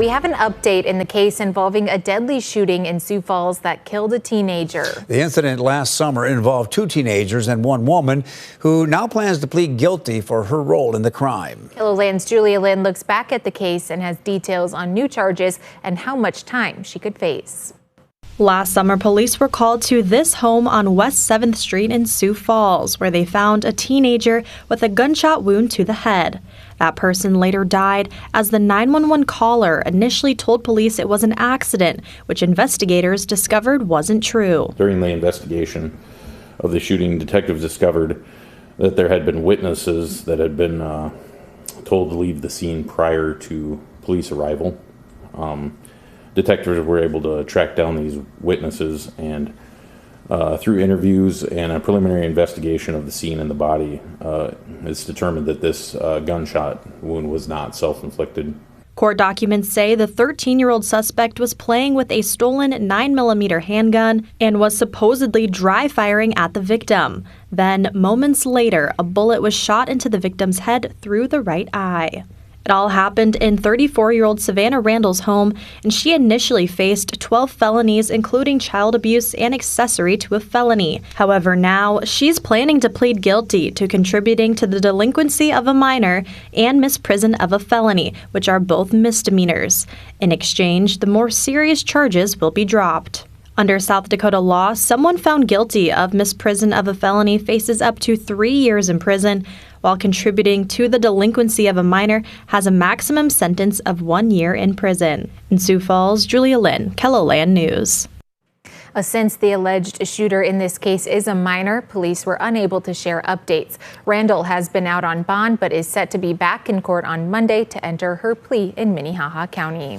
We have an update in the case involving a deadly shooting in Sioux Falls that killed a teenager. The incident last summer involved 2 teenagers and 1 woman who now plans to plead guilty for her role in the crime. KELOLAND's Julia Lynn looks back at the case and has details on new charges and how much time she could face. Last summer, police were called to this home on West 7th Street in Sioux Falls, where they found a teenager with a gunshot wound to the head. That person later died as the 911 caller initially told police it was an accident, which investigators discovered wasn't true. During the investigation of the shooting, detectives discovered that there had been witnesses that had been told to leave the scene prior to police arrival. Detectives were able to track down these witnesses, and through interviews and a preliminary investigation of the scene and the body, it's determined that this gunshot wound was not self-inflicted. Court documents say the 13-year-old suspect was playing with a stolen 9mm handgun and was supposedly dry firing at the victim. Then, moments later, a bullet was shot into the victim's head through the right eye. It all happened in 34-year-old Savannah Randall's home, and she initially faced 12 felonies, including child abuse and accessory to a felony. However, now she's planning to plead guilty to contributing to the delinquency of a minor and misprision of a felony, which are both misdemeanors. In exchange, the more serious charges will be dropped. Under South Dakota law, someone found guilty of misprision of a felony faces up to 3 years in prison, while contributing to the delinquency of a minor has a maximum sentence of 1 year in prison. In Sioux Falls, Julia Lynn, KELOLAND News. Since the alleged shooter in this case is a minor, police were unable to share updates. Randall has been out on bond but is set to be back in court on Monday to enter her plea in Minnehaha County.